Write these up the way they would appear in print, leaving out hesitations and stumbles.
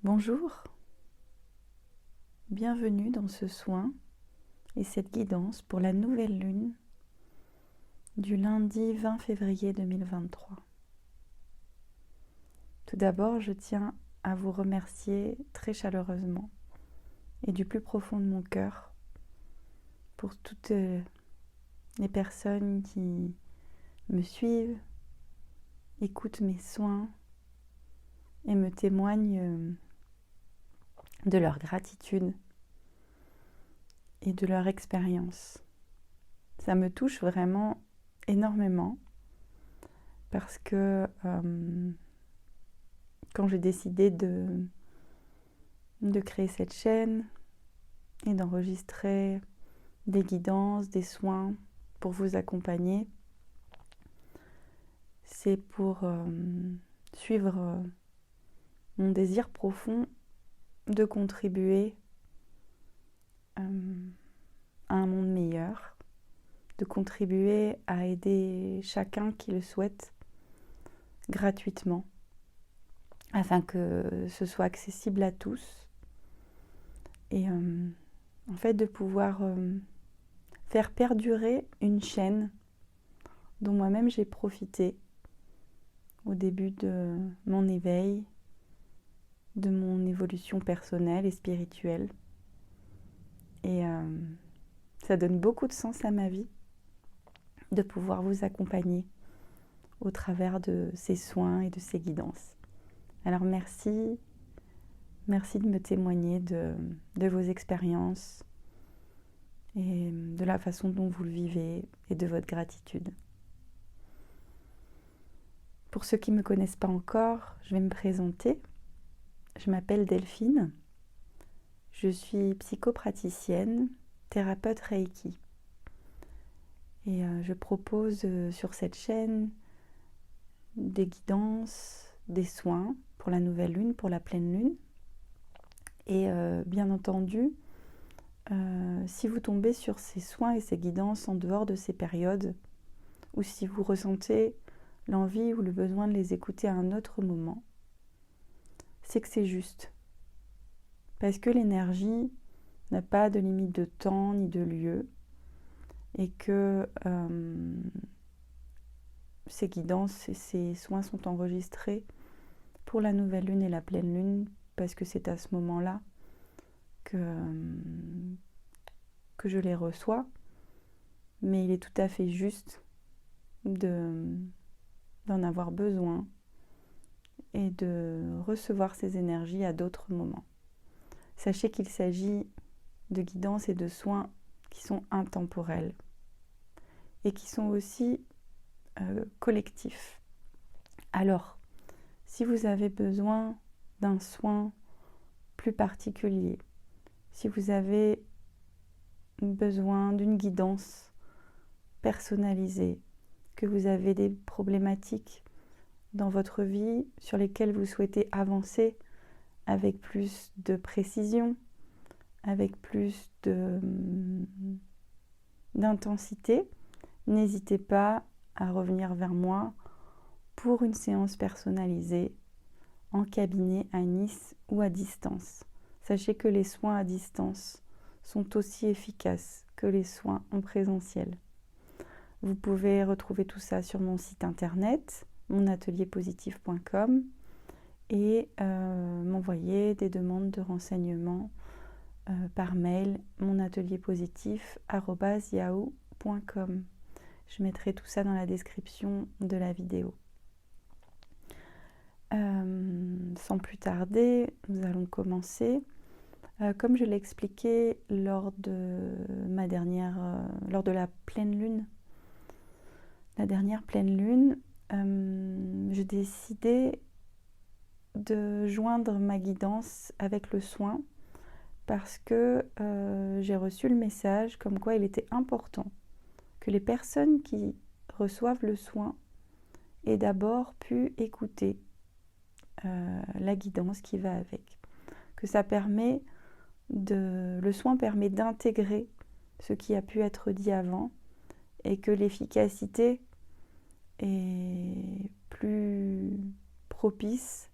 Bonjour, bienvenue dans ce soin et cette guidance pour la nouvelle lune du lundi 20 février 2023. Tout d'abord, je tiens à vous remercier très chaleureusement et du plus profond de mon cœur pour toutes les personnes qui me suivent, écoutent mes soins et me témoignent de leur gratitude et de leur expérience. Ça me touche vraiment énormément parce que quand j'ai décidé de créer cette chaîne et d'enregistrer des guidances, des soins pour vous accompagner, c'est pour suivre mon désir profond de contribuer à un monde meilleur, de contribuer à aider chacun qui le souhaite gratuitement, afin que ce soit accessible à tous et en fait de pouvoir faire perdurer une chaîne dont moi-même j'ai profité au début de mon éveil, de mon évolution personnelle et spirituelle. Et ça donne beaucoup de sens à ma vie de pouvoir vous accompagner au travers de ces soins et de ces guidances. Alors merci de me témoigner de vos expériences et de la façon dont vous le vivez et de votre gratitude. Pour ceux qui ne me connaissent pas encore, je vais me présenter. Je m'appelle Delphine. Je suis psychopraticienne, thérapeute Reiki. Et je propose sur cette chaîne des guidances, des soins pour la nouvelle lune, pour la pleine lune. Et bien entendu, si vous tombez sur ces soins et ces guidances en dehors de ces périodes, ou si vous ressentez l'envie ou le besoin de les écouter à un autre moment, c'est que c'est juste. Parce que l'énergie n'a pas de limite de temps ni de lieu, et que ces guidances et ces soins sont enregistrés pour la nouvelle lune et la pleine lune, parce que c'est à ce moment-là que je les reçois. Mais il est tout à fait juste d'en avoir besoin et de recevoir ces énergies à d'autres moments. Sachez qu'il s'agit de guidances et de soins qui sont intemporels et qui sont aussi collectifs. Alors, si vous avez besoin d'un soin plus particulier, si vous avez besoin d'une guidance personnalisée, que vous avez des problématiques dans votre vie sur lesquelles vous souhaitez avancer avec plus de précision, avec plus d'intensité, n'hésitez pas à revenir vers moi pour une séance personnalisée en cabinet à Nice ou à distance. Sachez que les soins à distance sont aussi efficaces que les soins en présentiel. Vous pouvez retrouver tout ça sur mon site internet, monatelierpositif.com, et m'envoyer des demandes de renseignements par mail monatelierpositif@yahoo.com. Je mettrai tout ça dans la description de la vidéo. Sans plus tarder, nous allons commencer. Comme je l'ai expliqué lors de la pleine lune, la dernière pleine lune, j'ai décidé de joindre ma guidance avec le soin parce que j'ai reçu le message comme quoi il était important que les personnes qui reçoivent le soin aient d'abord pu écouter la guidance qui va avec. Que ça permet le soin permet d'intégrer ce qui a pu être dit avant et que l'efficacité est plus propice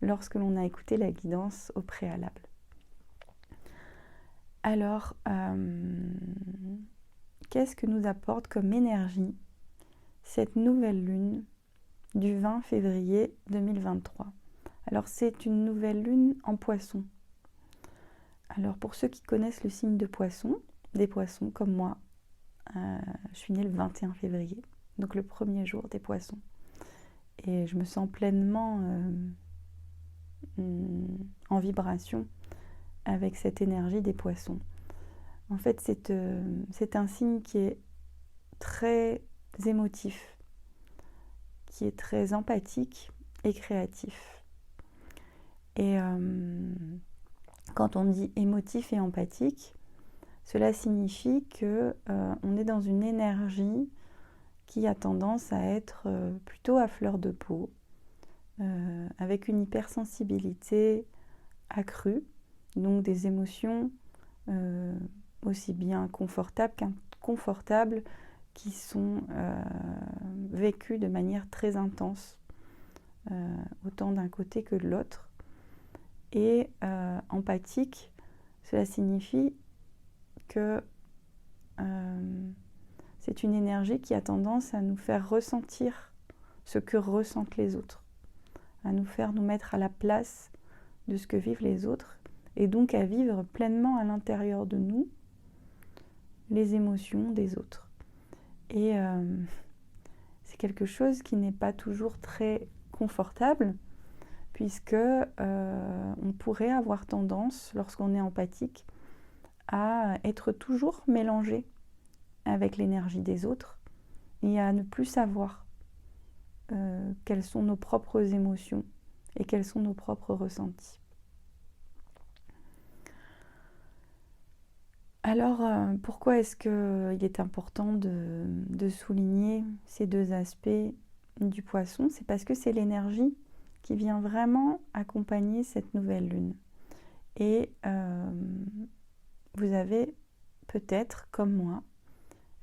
lorsque l'on a écouté la guidance au préalable. Alors, qu'est-ce que nous apporte comme énergie cette nouvelle lune du 20 février 2023 ? Alors, c'est une nouvelle lune en Poisson. Alors, pour ceux qui connaissent le signe de Poisson, des Poissons comme moi, je suis née le 21 février, donc le premier jour des Poissons. Et je me sens pleinement en vibration avec cette énergie des Poissons. En fait, c'est un signe qui est très émotif, qui est très empathique et créatif. Et quand on dit émotif et empathique, cela signifie que on est dans une énergie qui a tendance à être plutôt à fleur de peau, avec une hypersensibilité accrue, donc des émotions aussi bien confortables qu'inconfortables qui sont vécues de manière très intense, autant d'un côté que de l'autre. Et empathique, cela signifie que c'est une énergie qui a tendance à nous faire ressentir ce que ressentent les autres, à nous faire nous mettre à la place de ce que vivent les autres, et donc à vivre pleinement à l'intérieur de nous les émotions des autres. Et c'est quelque chose qui n'est pas toujours très confortable, puisque on pourrait avoir tendance, lorsqu'on est empathique, à être toujours mélangé avec l'énergie des autres et à ne plus savoir quelles sont nos propres émotions et quels sont nos propres ressentis. Alors, pourquoi est-ce qu'il est important de souligner ces deux aspects du Poisson ? C'est parce que c'est l'énergie qui vient vraiment accompagner cette nouvelle lune. Et vous avez peut-être, comme moi,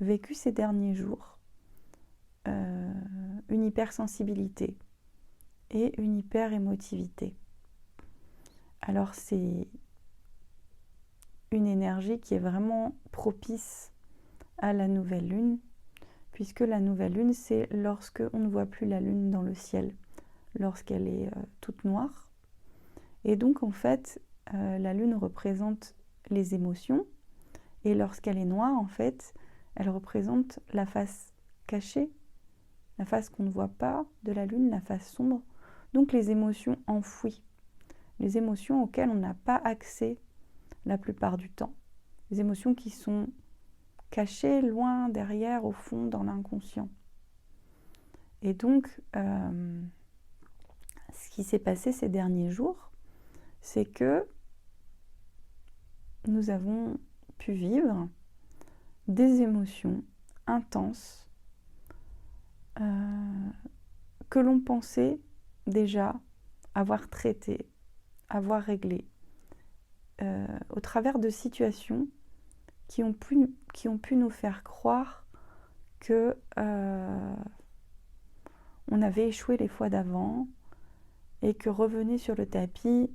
vécu ces derniers jours une hypersensibilité et une hyper-émotivité. Alors c'est une énergie qui est vraiment propice à la nouvelle lune, puisque la nouvelle lune, c'est lorsque on ne voit plus la lune dans le ciel, lorsqu'elle est toute noire. Et donc en fait, la lune représente les émotions, et lorsqu'elle est noire, en fait, elle représente la face cachée, la face qu'on ne voit pas de la lune, la face sombre, donc les émotions enfouies, les émotions auxquelles on n'a pas accès la plupart du temps, les émotions qui sont cachées loin derrière, au fond, dans l'inconscient. Et donc, ce qui s'est passé ces derniers jours, c'est que nous avons pu vivre des émotions intenses que l'on pensait déjà avoir traitées, avoir réglées, au travers de situations qui ont pu nous faire croire que on avait échoué les fois d'avant et que revenaient sur le tapis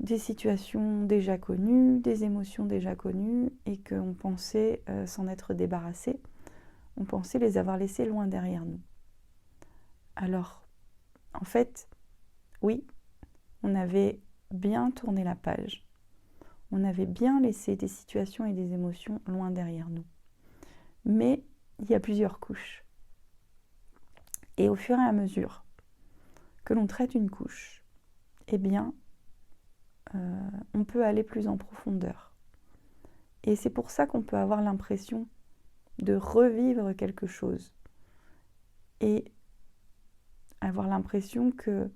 des situations déjà connues, des émotions déjà connues, et qu'on pensait s'en être débarrassé. On pensait les avoir laissées loin derrière nous. Alors, en fait, oui, on avait bien tourné la page. On avait bien laissé des situations et des émotions loin derrière nous. Mais il y a plusieurs couches. Et au fur et à mesure que l'on traite une couche, eh bien, on peut aller plus en profondeur. Et c'est pour ça qu'on peut avoir l'impression de revivre quelque chose et avoir l'impression que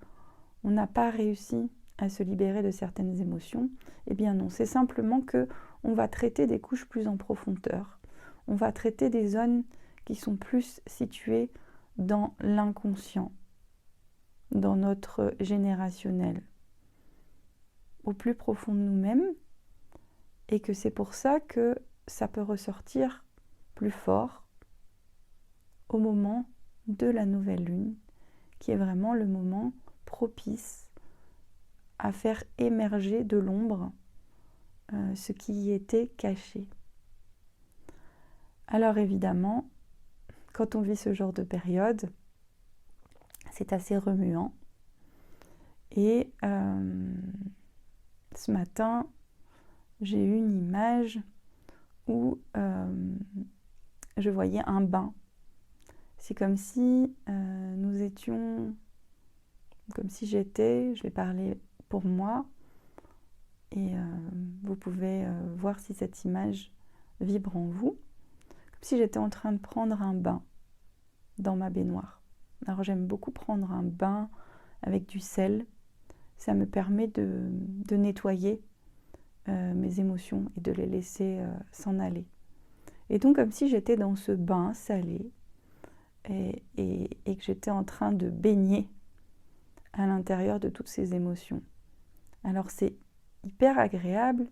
on n'a pas réussi à se libérer de certaines émotions. Eh bien non, c'est simplement que on va traiter des couches plus en profondeur. On va traiter des zones qui sont plus situées dans l'inconscient, dans notre générationnel, au plus profond de nous-mêmes, et que c'est pour ça que ça peut ressortir plus fort au moment de la nouvelle lune, qui est vraiment le moment propice à faire émerger de l'ombre ce qui y était caché. Alors évidemment, quand on vit ce genre de période, c'est assez remuant. Et ce matin, j'ai eu une image où je voyais un bain. C'est comme si nous étions, comme si j'étais, je vais parler pour moi, et vous pouvez voir si cette image vibre en vous, comme si j'étais en train de prendre un bain dans ma baignoire. Alors j'aime beaucoup prendre un bain avec du sel, ça me permet de nettoyer mes émotions et de les laisser s'en aller. Et donc comme si j'étais dans ce bain salé et que j'étais en train de baigner à l'intérieur de toutes ces émotions. Alors c'est hyper agréable,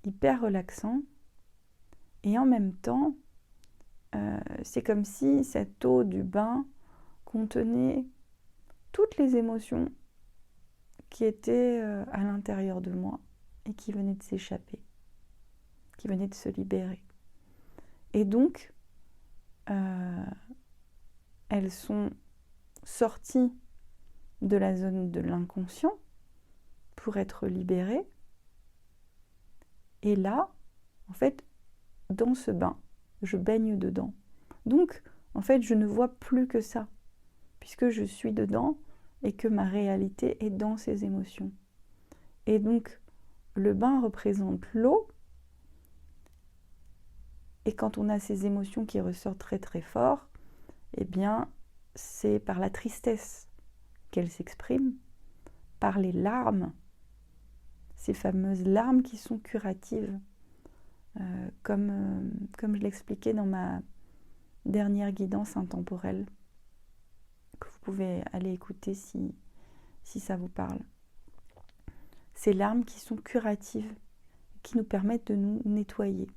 hyper relaxant, et en même temps, c'est comme si cette eau du bain contenait toutes les émotions qui étaient à l'intérieur de moi et qui venaient de s'échapper, qui venaient de se libérer. Et donc, elles sont sorties de la zone de l'inconscient pour être libérées. Et là, en fait, dans ce bain, je baigne dedans. Donc, en fait, je ne vois plus que ça, puisque je suis dedans et que ma réalité est dans ces émotions. Et donc, le bain représente l'eau. Et quand on a ces émotions qui ressortent très très fort, eh bien, c'est par la tristesse qu'elles s'expriment, par les larmes, ces fameuses larmes qui sont curatives, comme je l'expliquais dans ma dernière guidance intemporelle, que vous pouvez aller écouter si ça vous parle. Ces larmes qui sont curatives, qui nous permettent de nous nettoyer.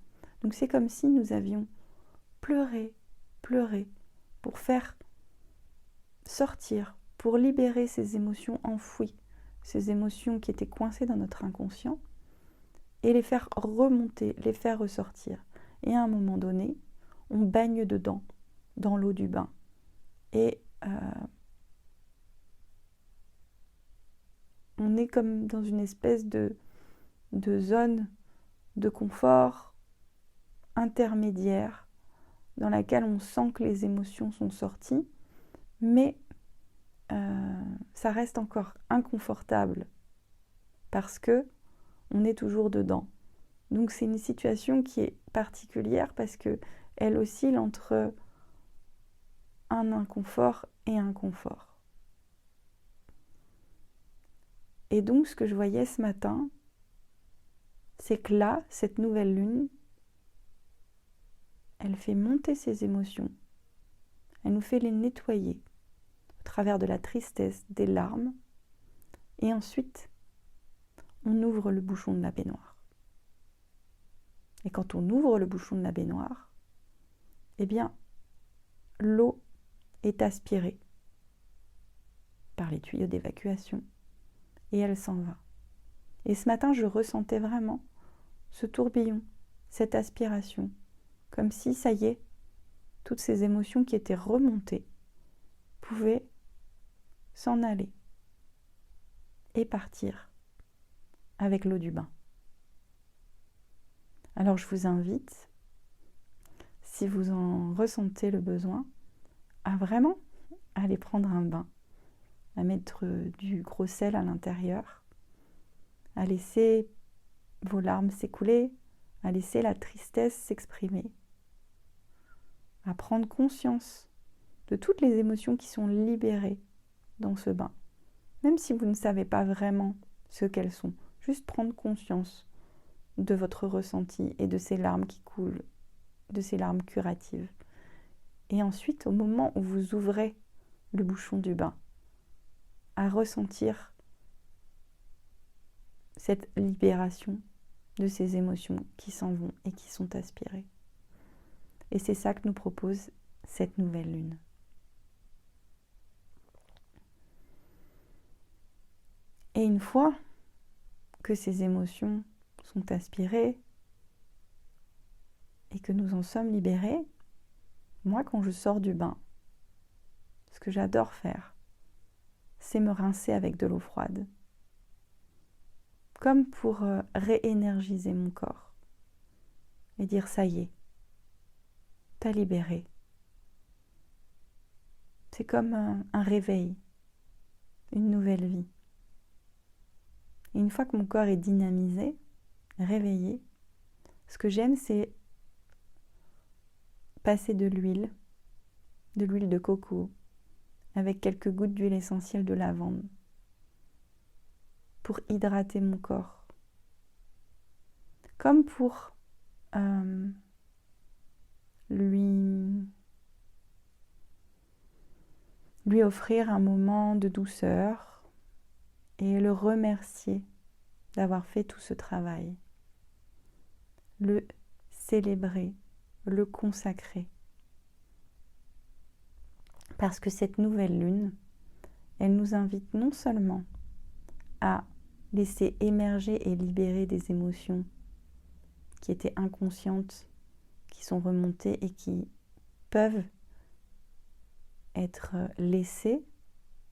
Donc c'est comme si nous avions pleuré pour faire sortir, pour libérer ces émotions enfouies, ces émotions qui étaient coincées dans notre inconscient, et les faire remonter, les faire ressortir. Et à un moment donné, on baigne dedans, dans l'eau du bain. Et on est comme dans une espèce de zone de confort intermédiaire dans laquelle on sent que les émotions sont sorties, mais ça reste encore inconfortable parce que on est toujours dedans. Donc c'est une situation qui est particulière parce que elle oscille entre un inconfort et un confort. Et donc ce que je voyais ce matin, c'est que là, cette nouvelle lune, elle fait monter ces émotions, elle nous fait les nettoyer au travers de la tristesse, des larmes, et ensuite on ouvre le bouchon de la baignoire. Et quand on ouvre le bouchon de la baignoire, eh bien, l'eau est aspirée par les tuyaux d'évacuation et elle s'en va. Et ce matin, je ressentais vraiment ce tourbillon, cette aspiration, comme si, ça y est, toutes ces émotions qui étaient remontées pouvaient s'en aller et partir avec l'eau du bain. Alors je vous invite, si vous en ressentez le besoin, à vraiment aller prendre un bain, à mettre du gros sel à l'intérieur, à laisser vos larmes s'écouler, à laisser la tristesse s'exprimer, à prendre conscience de toutes les émotions qui sont libérées dans ce bain. Même si vous ne savez pas vraiment ce qu'elles sont, juste prendre conscience de votre ressenti et de ces larmes qui coulent, de ces larmes curatives. Et ensuite, au moment où vous ouvrez le bouchon du bain, à ressentir cette libération de ces émotions qui s'en vont et qui sont aspirées. Et c'est ça que nous propose cette nouvelle lune. Et une fois que ces émotions sont aspirées et que nous en sommes libérés, moi, quand je sors du bain, ce que j'adore faire, c'est me rincer avec de l'eau froide, comme pour réénergiser mon corps et dire ça y est, t'as libéré. C'est comme un réveil, une nouvelle vie. Et une fois que mon corps est dynamisé, réveillé, ce que j'aime, c'est passer de l'huile de coco, avec quelques gouttes d'huile essentielle de lavande, pour hydrater mon corps. Comme pour lui offrir un moment de douceur et le remercier d'avoir fait tout ce travail. Le célébrer, le consacrer. Parce que cette nouvelle lune, elle nous invite non seulement à laisser émerger et libérer des émotions qui étaient inconscientes, qui sont remontées et qui peuvent être laissées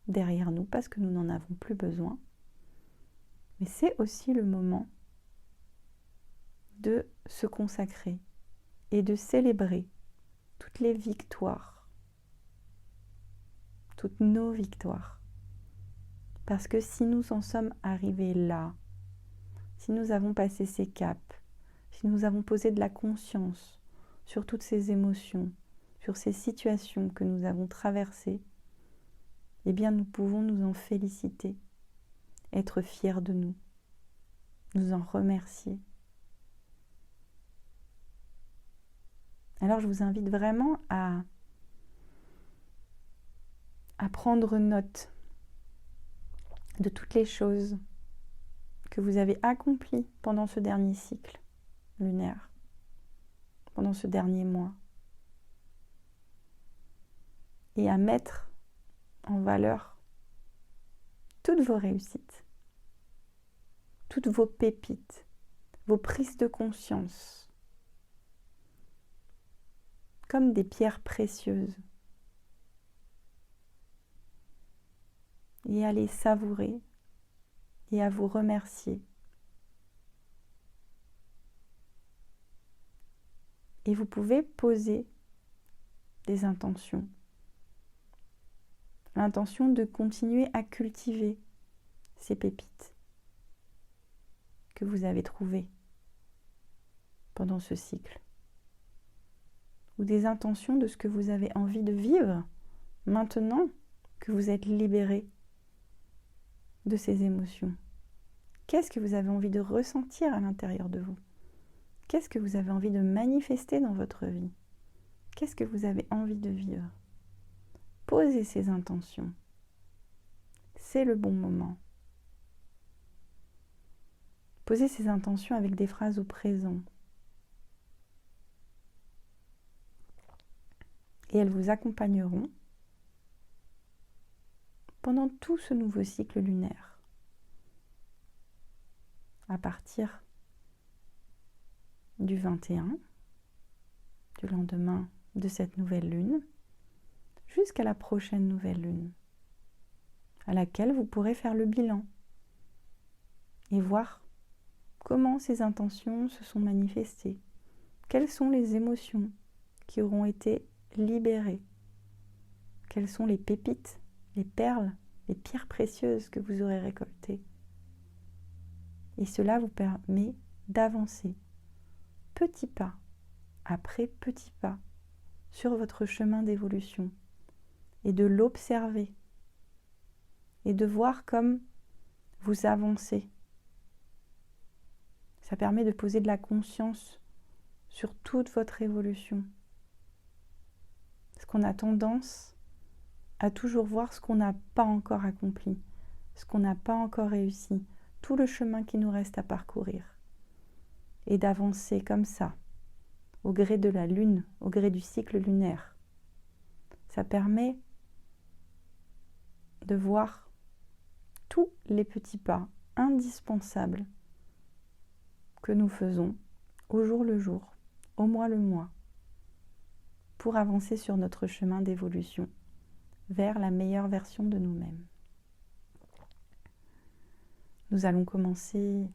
derrière nous parce que nous n'en avons plus besoin. Mais c'est aussi le moment de se consacrer et de célébrer toutes les victoires, toutes nos victoires. Parce que si nous en sommes arrivés là, si nous avons passé ces caps, si nous avons posé de la conscience sur toutes ces émotions, sur ces situations que nous avons traversées, eh bien nous pouvons nous en féliciter, être fiers de nous, nous en remercier. Alors je vous invite vraiment à prendre note de toutes les choses que vous avez accomplies pendant ce dernier cycle lunaire, pendant ce dernier mois, et à mettre en valeur toutes vos réussites, toutes vos pépites, vos prises de conscience, comme des pierres précieuses, et à les savourer et à vous remercier. Et vous pouvez poser des intentions. L'intention de continuer à cultiver ces pépites que vous avez trouvées pendant ce cycle. Ou des intentions de ce que vous avez envie de vivre maintenant que vous êtes libéré de ces émotions. Qu'est-ce que vous avez envie de ressentir à l'intérieur de vous? Qu'est-ce que vous avez envie de manifester dans votre vie? Qu'est-ce que vous avez envie de vivre? Posez ces intentions. C'est le bon moment. Posez ces intentions avec des phrases au présent. Et elles vous accompagneront pendant tout ce nouveau cycle lunaire. À partir du 21, du lendemain de cette nouvelle lune, jusqu'à la prochaine nouvelle lune, à laquelle vous pourrez faire le bilan et voir comment ces intentions se sont manifestées, quelles sont les émotions qui auront été libérées, quelles sont les pépites, les perles, les pierres précieuses que vous aurez récoltées. Et cela vous permet d'avancer petit pas après petit pas sur votre chemin d'évolution et de l'observer et de voir comme vous avancez. Ça permet de poser de la conscience sur toute votre évolution. Parce qu'on a tendance à toujours voir ce qu'on n'a pas encore accompli, ce qu'on n'a pas encore réussi, tout le chemin qui nous reste à parcourir. Et d'avancer comme ça, au gré de la lune, au gré du cycle lunaire. Ça permet de voir tous les petits pas indispensables que nous faisons au jour le jour, au mois le mois, pour avancer sur notre chemin d'évolution vers la meilleure version de nous-mêmes. Nous allons commencer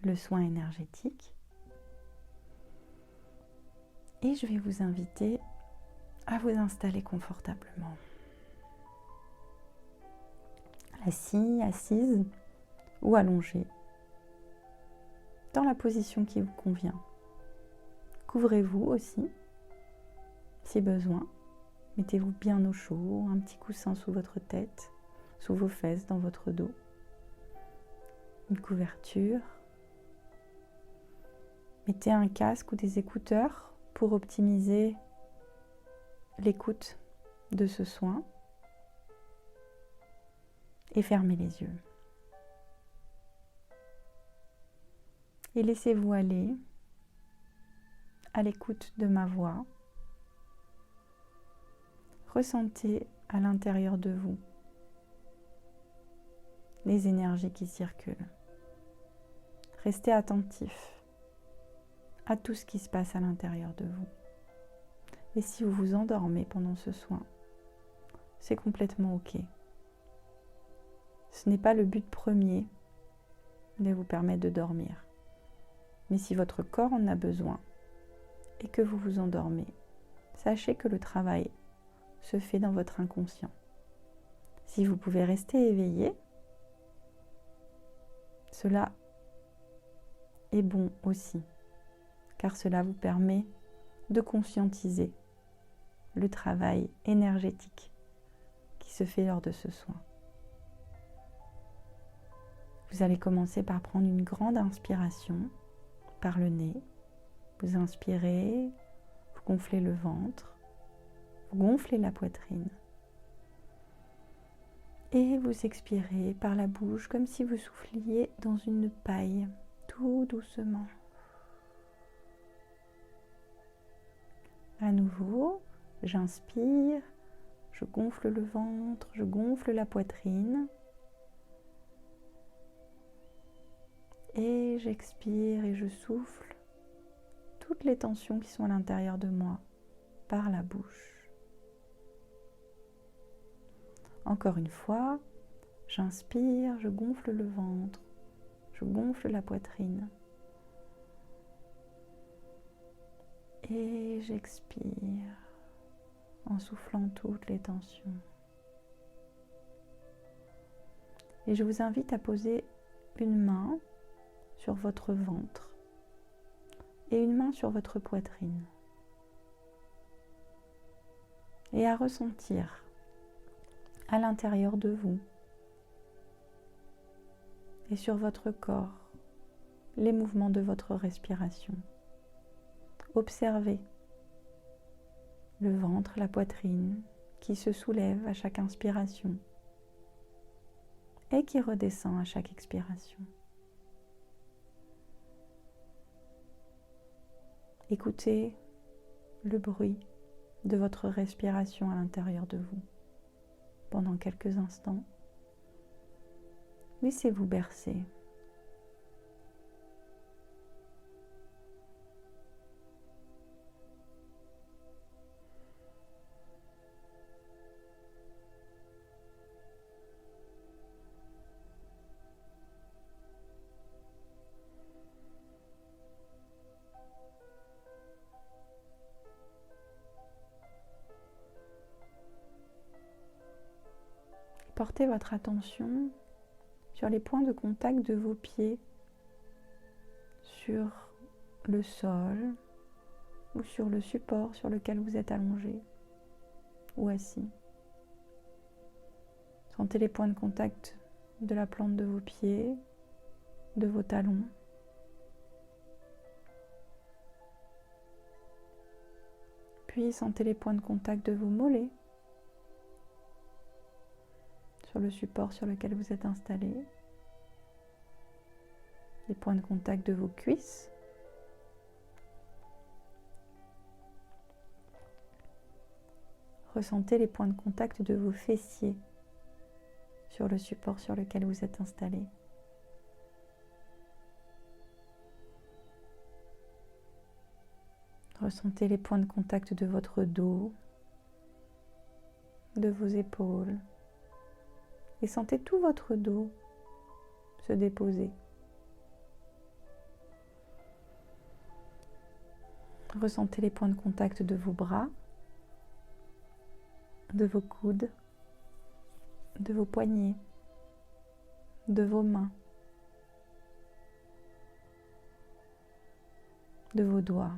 le soin énergétique et je vais vous inviter à vous installer confortablement. Assis, assise ou allongé, dans la position qui vous convient. Couvrez-vous aussi, si besoin. Mettez-vous bien au chaud, un petit coussin sous votre tête, sous vos fesses, dans votre dos. Une couverture. Mettez un casque ou des écouteurs pour optimiser l'écoute de ce soin. Et fermez les yeux. Et laissez-vous aller à l'écoute de ma voix. Ressentez à l'intérieur de vous les énergies qui circulent. Restez attentif à tout ce qui se passe à l'intérieur de vous. Et si vous vous endormez pendant ce soin, c'est complètement OK. Ce n'est pas le but premier de vous permettre de dormir. Mais si votre corps en a besoin et que vous vous endormez, sachez que le travail se fait dans votre inconscient. Si vous pouvez rester éveillé, cela est bon aussi, car cela vous permet de conscientiser le travail énergétique qui se fait lors de ce soin. Vous allez commencer par prendre une grande inspiration par le nez. Vous inspirez, vous gonflez le ventre, vous gonflez la poitrine. Et vous expirez par la bouche comme si vous souffliez dans une paille, tout doucement. À nouveau, j'inspire, je gonfle le ventre, je gonfle la poitrine. Et j'expire et je souffle toutes les tensions qui sont à l'intérieur de moi par la bouche. Encore une fois, j'inspire, je gonfle le ventre, je gonfle la poitrine. Et j'expire en soufflant toutes les tensions. Et je vous invite à poser une main sur votre ventre et une main sur votre poitrine et à ressentir à l'intérieur de vous et sur votre corps les mouvements de votre respiration. Observez le ventre, la poitrine qui se soulève à chaque inspiration et qui redescend à chaque expiration. Écoutez le bruit de votre respiration à l'intérieur de vous pendant quelques instants. Laissez-vous bercer. Portez votre attention sur les points de contact de vos pieds, sur le sol ou sur le support sur lequel vous êtes allongé ou assis. Sentez les points de contact de la plante de vos pieds, de vos talons. Puis sentez les points de contact de vos mollets, sur le support sur lequel vous êtes installé, les points de contact de vos cuisses, ressentez les points de contact de vos fessiers sur le support sur lequel vous êtes installé. Ressentez les points de contact de votre dos, de vos épaules, et sentez tout votre dos se déposer. Ressentez les points de contact de vos bras, de vos coudes, de vos poignets, de vos mains, de vos doigts.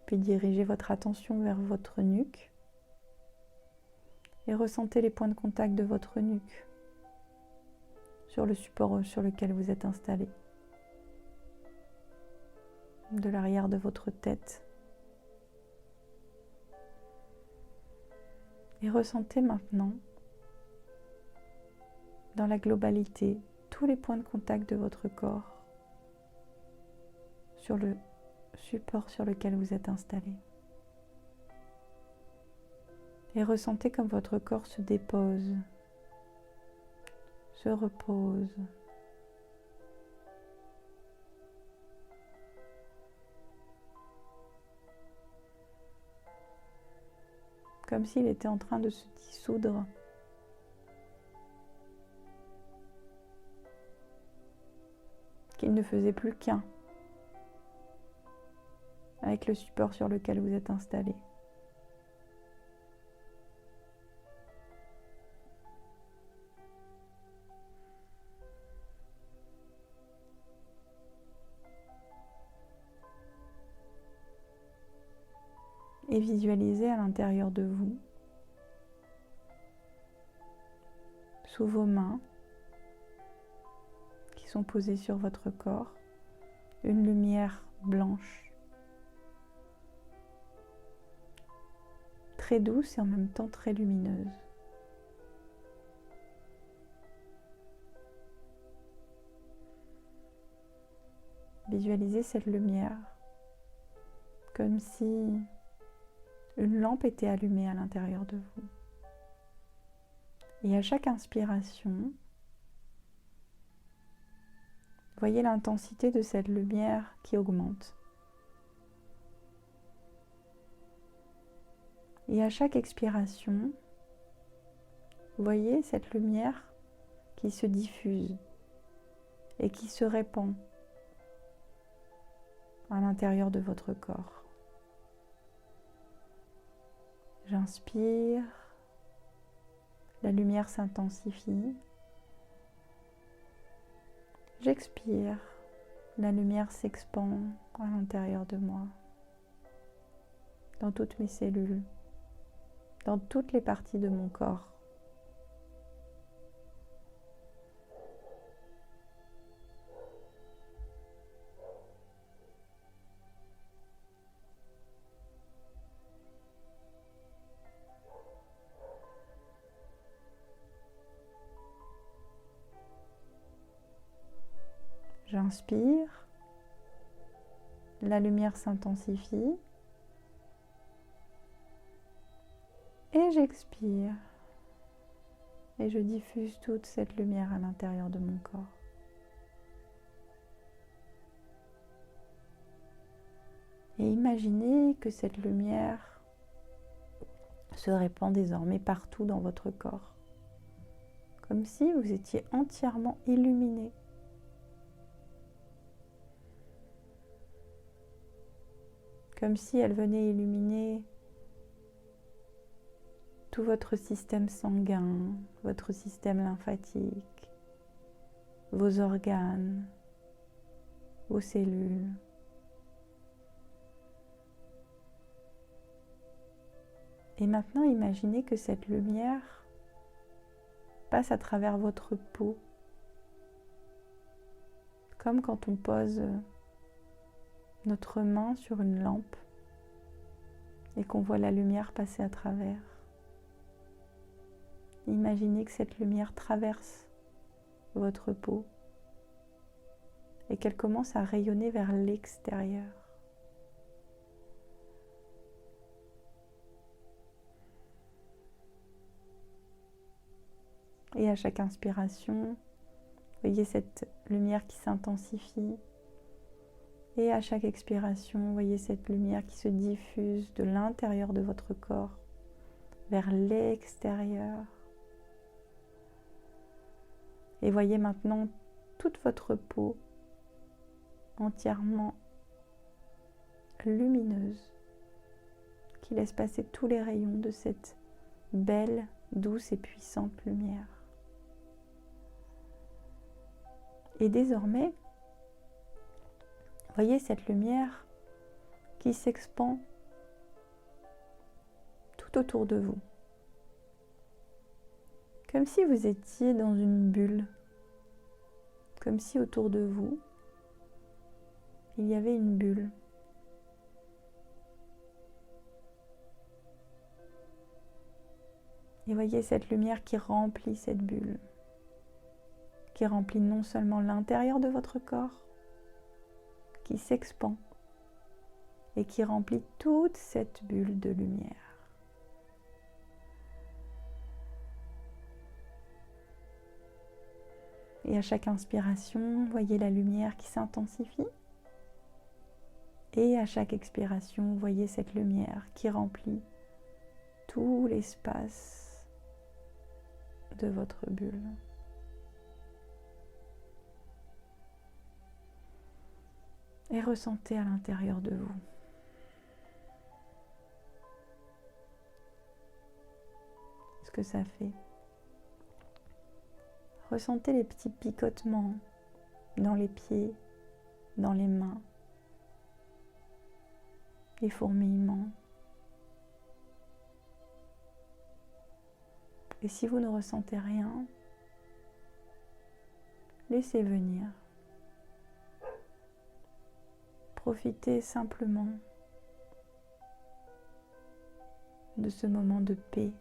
Puis dirigez votre attention vers votre nuque et ressentez les points de contact de votre nuque sur le support sur lequel vous êtes installé, de l'arrière de votre tête. Et ressentez maintenant, dans la globalité, tous les points de contact de votre corps sur le support sur lequel vous êtes installé. Et ressentez comme votre corps se dépose, se repose. Comme s'il était en train de se dissoudre. Qu'il ne faisait plus qu'un avec le support sur lequel vous êtes installé. Et visualisez à l'intérieur de vous, sous vos mains qui sont posées sur votre corps, une lumière blanche, très douce et en même temps très lumineuse. Visualisez cette lumière comme si une lampe était allumée à l'intérieur de vous. Et à chaque inspiration, voyez l'intensité de cette lumière qui augmente. Et à chaque expiration, voyez cette lumière qui se diffuse et qui se répand à l'intérieur de votre corps. J'inspire, la lumière s'intensifie. J'expire, la lumière s'expand à l'intérieur de moi, dans toutes mes cellules, dans toutes les parties de mon corps. J'inspire, la lumière s'intensifie et j'expire et je diffuse toute cette lumière à l'intérieur de mon corps. Et imaginez que cette lumière se répand désormais partout dans votre corps, comme si vous étiez entièrement illuminé. Comme si elle venait illuminer tout votre système sanguin, votre système lymphatique, vos organes, vos cellules. Et maintenant, imaginez que cette lumière passe à travers votre peau, comme quand on pose notre main sur une lampe et qu'on voit la lumière passer à travers. Imaginez que cette lumière traverse votre peau et qu'elle commence à rayonner vers l'extérieur. Et à chaque inspiration, voyez cette lumière qui s'intensifie. Et à chaque expiration, voyez cette lumière qui se diffuse de l'intérieur de votre corps vers l'extérieur. Et voyez maintenant toute votre peau entièrement lumineuse qui laisse passer tous les rayons de cette belle, douce et puissante lumière. Et désormais, voyez cette lumière qui s'expand tout autour de vous. Comme si vous étiez dans une bulle, comme si autour de vous, il y avait une bulle. Et voyez cette lumière qui remplit cette bulle, qui remplit non seulement l'intérieur de votre corps, qui s'expand et qui remplit toute cette bulle de lumière. Et à chaque inspiration, voyez la lumière qui s'intensifie. Et à chaque expiration, voyez cette lumière qui remplit tout l'espace de votre bulle. Et ressentez à l'intérieur de vous ce que ça fait. Ressentez les petits picotements dans les pieds, dans les mains, les fourmillements. Et si vous ne ressentez rien, laissez venir. Profitez simplement de ce moment de paix.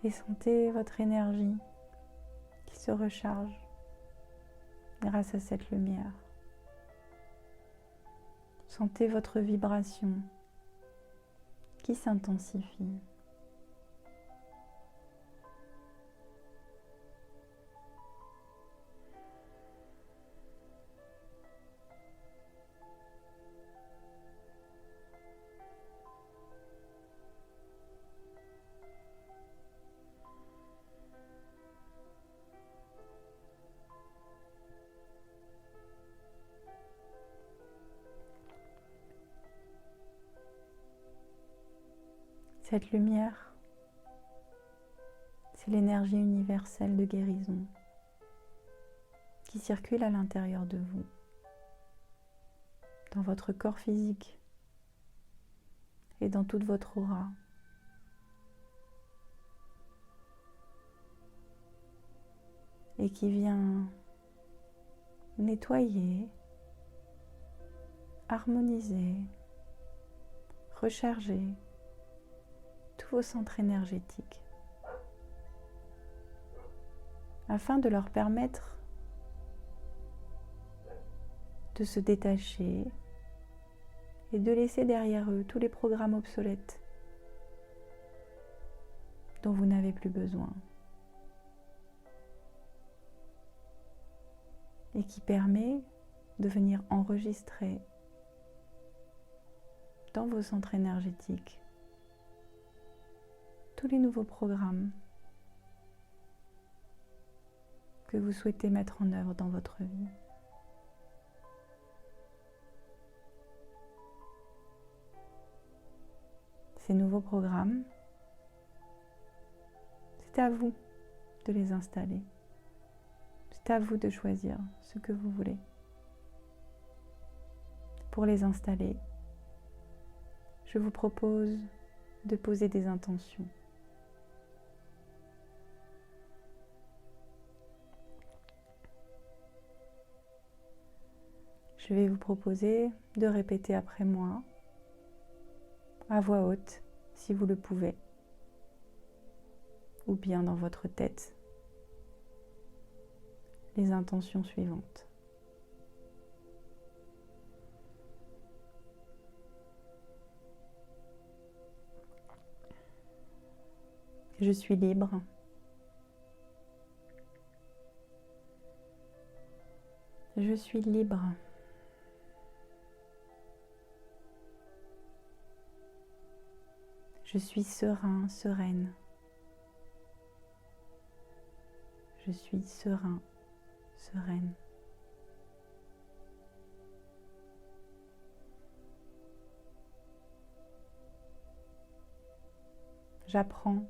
Et sentez votre énergie qui se recharge grâce à cette lumière. Sentez votre vibration qui s'intensifie. Cette lumière, c'est l'énergie universelle de guérison qui circule à l'intérieur de vous, dans votre corps physique et dans toute votre aura. Et qui vient nettoyer, harmoniser, recharger tous vos centres énergétiques afin de leur permettre de se détacher et de laisser derrière eux tous les programmes obsolètes dont vous n'avez plus besoin et qui permet de venir enregistrer dans vos centres énergétiques tous les nouveaux programmes que vous souhaitez mettre en œuvre dans votre vie. Ces nouveaux programmes C'est à vous de les installer. C'est à vous de choisir ce que vous voulez. Pour les installer, je vous propose de poser des intentions. Je vais vous proposer de répéter après moi, à voix haute, si vous le pouvez, ou bien dans votre tête, les intentions suivantes. Je suis libre. Je suis libre. Je suis serein, sereine. Je suis serein, sereine. J'apprends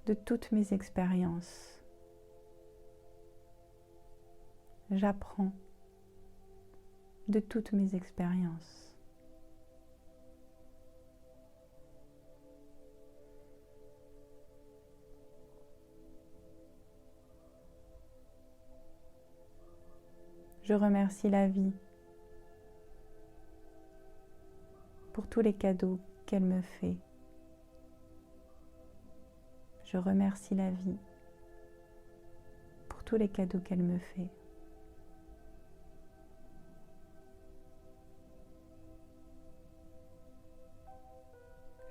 de toutes mes expériences. J'apprends de toutes mes expériences. Je remercie la vie pour tous les cadeaux qu'elle me fait. Je remercie la vie pour tous les cadeaux qu'elle me fait.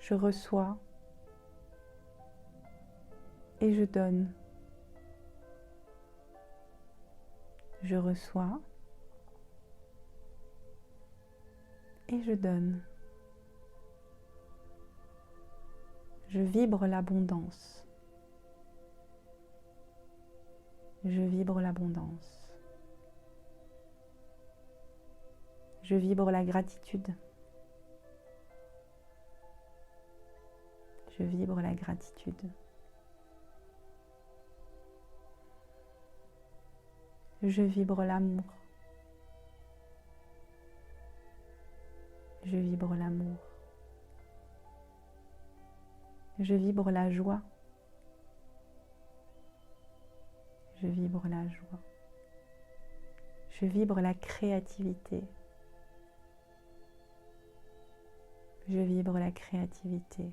Je reçois et je donne. Je reçois et je donne. Je vibre l'abondance. Je vibre l'abondance. Je vibre la gratitude. Je vibre la gratitude. Je vibre l'amour. Je vibre l'amour. Je vibre la joie. Je vibre la joie. Je vibre la créativité. Je vibre la créativité.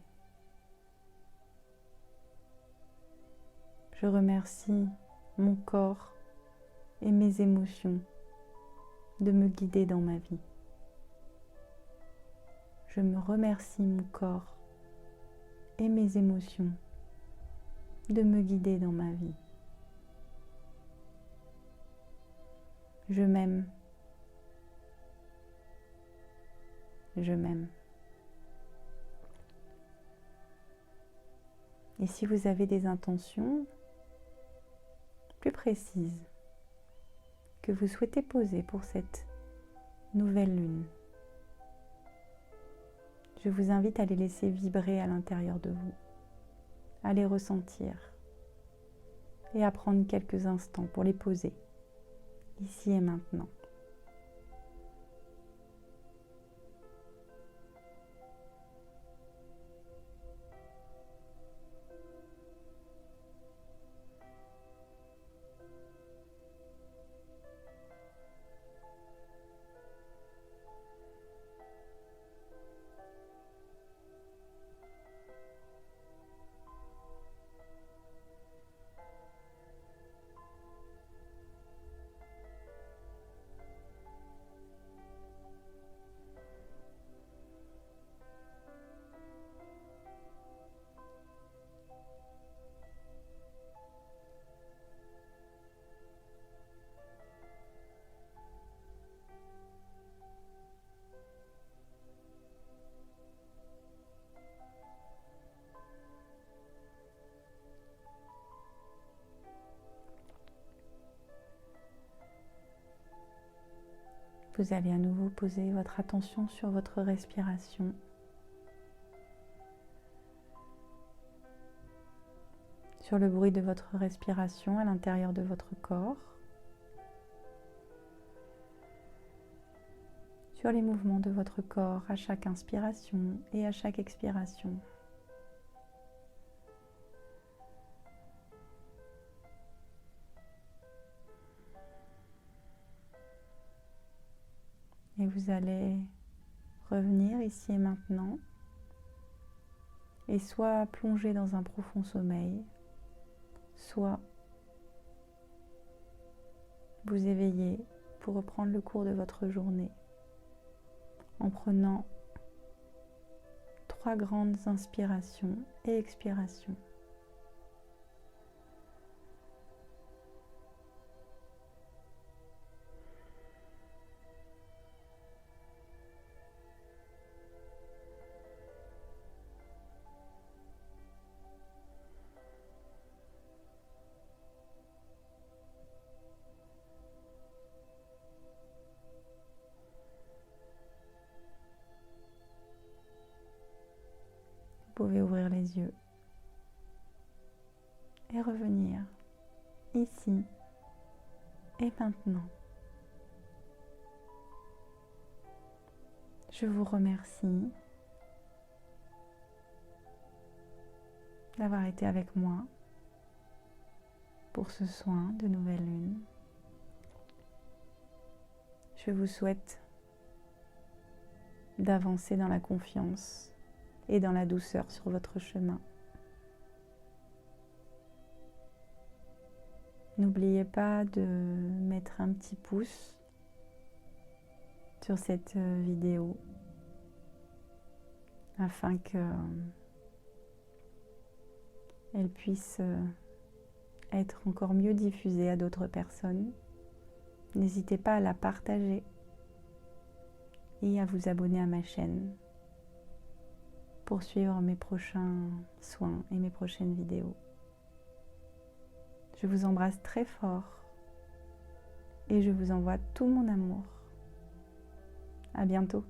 Je remercie mon corps et mes émotions de me guider dans ma vie. Je me remercie mon corps et mes émotions de me guider dans ma vie. Je m'aime. Je m'aime. Et si vous avez des intentions plus précises que vous souhaitez poser pour cette nouvelle lune, je vous invite à les laisser vibrer à l'intérieur de vous, à les ressentir et à prendre quelques instants pour les poser, ici et maintenant. Vous allez à nouveau poser votre attention sur votre respiration. sur le bruit de votre respiration à l'intérieur de votre corps, sur les mouvements de votre corps à chaque inspiration et à chaque expiration. Et vous allez revenir ici et maintenant et soit plonger dans un profond sommeil, soit vous éveiller pour reprendre le cours de votre journée en prenant 3 grandes inspirations et expirations. Vous pouvez ouvrir les yeux et revenir ici et maintenant. Je vous remercie d'avoir été avec moi pour ce soin de nouvelle lune. Je vous souhaite d'avancer dans la confiance et dans la douceur sur votre chemin. N'oubliez pas de mettre un petit pouce sur cette vidéo afin que elle puisse être encore mieux diffusée à d'autres personnes. N'hésitez pas à la partager et à vous abonner à ma chaîne pour suivre mes prochains soins et mes prochaines vidéos. Je vous embrasse très fort et je vous envoie tout mon amour. À bientôt.